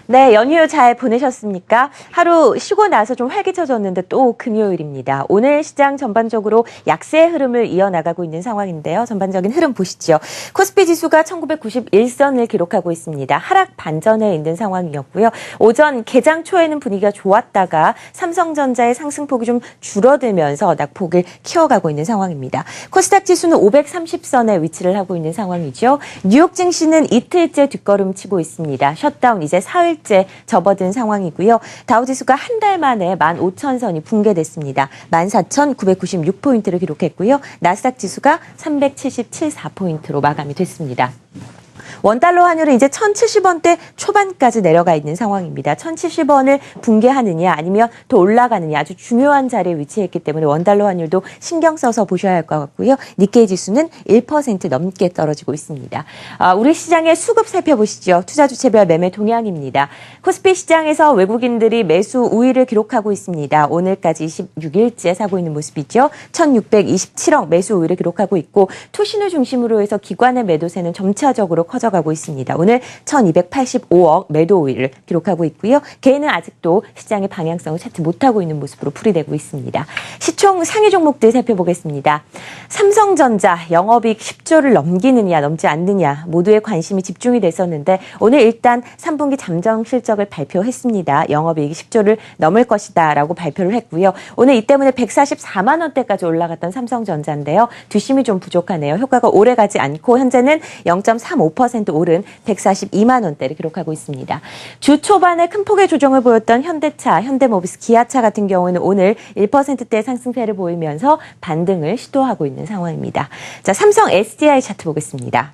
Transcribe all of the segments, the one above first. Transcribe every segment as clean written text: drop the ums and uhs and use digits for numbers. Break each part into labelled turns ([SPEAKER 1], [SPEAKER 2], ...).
[SPEAKER 1] 네, 연휴 잘 보내셨습니까? 하루 쉬고 나서 좀 활기쳐졌는데 또 금요일입니다. 오늘 시장 전반적으로 약세의 흐름을 이어나가고 있는 상황인데요. 전반적인 흐름 보시죠. 코스피 지수가 1991선을 기록하고 있습니다. 하락 반전에 있는 상황이었고요. 오전 개장 초에는 분위기가 좋았다가 삼성전자의 상승폭이 좀 줄어들면서 낙폭을 키워가고 있는 상황입니다. 코스닥 지수는 530선에 위치를 하고 있는 상황이죠. 뉴욕 증시는 이틀째 뒷걸음치고 있습니다. 셧다운 이제 사흘째 접어든 상황이고요. 다우지수가 한 달 만에 15,000선이 붕괴됐습니다. 14,996포인트를 기록했고요. 나스닥 지수가 377.4포인트로 마감이 됐습니다. 원달러 환율은 이제 1,070원대 초반까지 내려가 있는 상황입니다. 1,070원을 붕괴하느냐 아니면 더 올라가느냐 아주 중요한 자리에 위치했기 때문에 원달러 환율도 신경 써서 보셔야 할 것 같고요. 니케이 지수는 1% 넘게 떨어지고 있습니다. 우리 시장의 수급 살펴보시죠. 투자 주체별 매매 동향입니다. 코스피 시장에서 외국인들이 매수 우위를 기록하고 있습니다. 오늘까지 26일째 사고 있는 모습이죠. 1,627억 매수 우위를 기록하고 있고 투신을 중심으로 해서 기관의 매도세는 점차적으로 커져가고 있습니다. 오늘 1,285억 매도 우위를 기록하고 있고요. 개인은 아직도 시장의 방향성을 찾지 못하고 있는 모습으로 풀이되고 있습니다. 시총 상위 종목들 살펴보겠습니다. 삼성전자 영업이익 10조를 넘기느냐 넘지 않느냐 모두의 관심이 집중이 됐었는데 오늘 일단 3분기 잠정 실적을 발표했습니다. 영업이익이 10조를 넘을 것이다 라고 발표를 했고요. 오늘 이 때문에 144만 원대까지 올라갔던 삼성전자인데요. 뒷심이 좀 부족하네요. 효과가 오래가지 않고 현재는 0.35% 오른 142만 원대를 기록하고 있습니다. 주 초반에 큰 폭의 조정을 보였던 현대차, 현대모비스, 기아차 같은 경우는 오늘 1%대 상승세를 보이면서 반등을 시도하고 있는 상황입니다. 자, 삼성 SDI 차트 보겠습니다.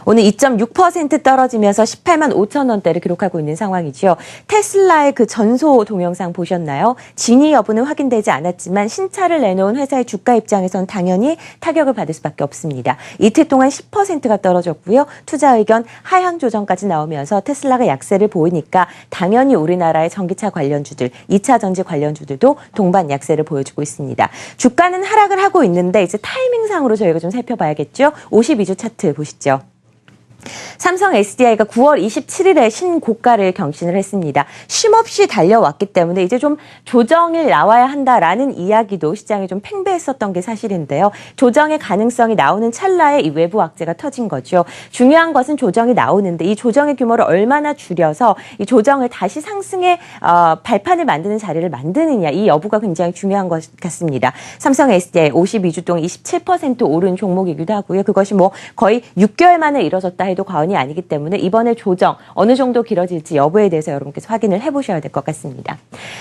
[SPEAKER 1] 오늘 2.6% 떨어지면서 18만 5천 원대를 기록하고 있는 상황이죠. 테슬라의 그 전소 동영상 보셨나요? 진위 여부는 확인되지 않았지만 신차를 내놓은 회사의 주가 입장에선 당연히 타격을 받을 수밖에 없습니다. 이틀 동안 10%가 떨어졌고요. 투자 의견 하향 조정까지 나오면서 테슬라가 약세를 보이니까 당연히 우리나라의 전기차 관련주들, 2차 전지 관련주들도 동반 약세를 보여주고 있습니다. 주가는 하락을 하고 있는데 이제 타이밍상으로 저희가 좀 살펴봐야겠죠. 52주 차트 보시죠. 삼성 SDI가 9월 27일에 신고가를 경신을 했습니다. 쉼없이 달려왔기 때문에 이제 좀 조정이 나와야 한다라는 이야기도 시장에 좀 팽배했었던 게 사실인데요. 조정의 가능성이 나오는 찰나에 이 외부 악재가 터진 거죠. 중요한 것은 조정이 나오는데 이 조정의 규모를 얼마나 줄여서 이 조정을 다시 상승의 발판을 만드는 자리를 만드느냐 이 여부가 굉장히 중요한 것 같습니다. 삼성 SDI 52주 동안 27% 오른 종목이기도 하고요. 그것이 뭐 거의 6개월 만에 이뤄졌다 해도 과언이 아니기 때문에 이번에 조정 어느 정도 길어질지 여부에 대해서 여러분께서 확인을 해보셔야 될 것 같습니다.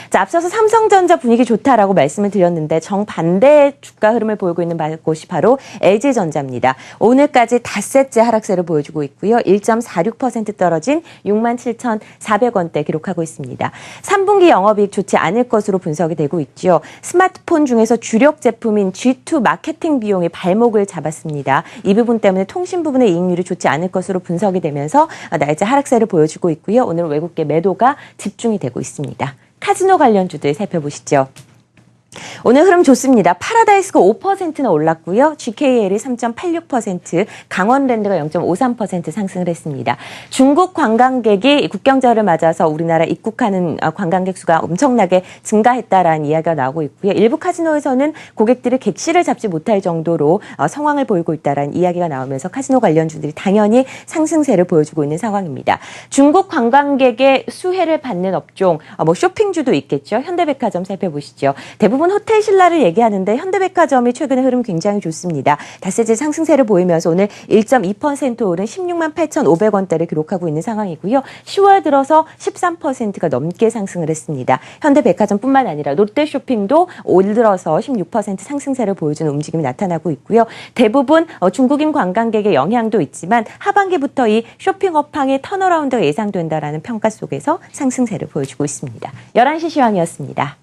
[SPEAKER 1] 자, 앞서서 삼성전자 분위기 좋다라고 말씀을 드렸는데 정반대의 주가 흐름을 보이고 있는 곳이 바로 LG전자입니다. 오늘까지 닷새째 하락세를 보여주고 있고요. 1.46% 떨어진 67,400원대 기록하고 있습니다. 3분기 영업이익 좋지 않을 것으로 분석이 되고 있죠. 스마트폰 중에서 주력 제품인 G2 마케팅 비용이 발목을 잡았습니다. 이 부분 때문에 통신 부분의 이익률이 좋지 않을 것으로 분석이 되면서 날짜 하락세를 보여주고 있고요. 오늘 외국계 매도가 집중이 되고 있습니다. 카지노 관련주들 살펴보시죠. 오늘 흐름 좋습니다. 파라다이스가 5%나 올랐고요. GKL이 3.86%, 강원랜드가 0.53% 상승을 했습니다. 중국 관광객이 국경절을 맞아서 우리나라 입국하는 관광객 수가 엄청나게 증가했다라는 이야기가 나오고 있고요. 일부 카지노에서는 고객들이 객실을 잡지 못할 정도로 상황을 보이고 있다라는 이야기가 나오면서 카지노 관련주들이 당연히 상승세를 보여주고 있는 상황입니다. 중국 관광객의 수혜를 받는 업종, 쇼핑주도 있겠죠. 현대백화점 살펴보시죠. 대부분 호텔 신라를 얘기하는데 현대백화점이 최근에 흐름 굉장히 좋습니다. 닷새째 상승세를 보이면서 오늘 1.2% 오른 16만 8,500원대를 기록하고 있는 상황이고요. 10월 들어서 13%가 넘게 상승을 했습니다. 현대백화점뿐만 아니라 롯데쇼핑도 올 들어서 16% 상승세를 보여주는 움직임이 나타나고 있고요. 대부분 중국인 관광객의 영향도 있지만 하반기부터 이 쇼핑 업황의 턴어라운드가 예상된다라는 평가 속에서 상승세를 보여주고 있습니다. 11시 시황이었습니다.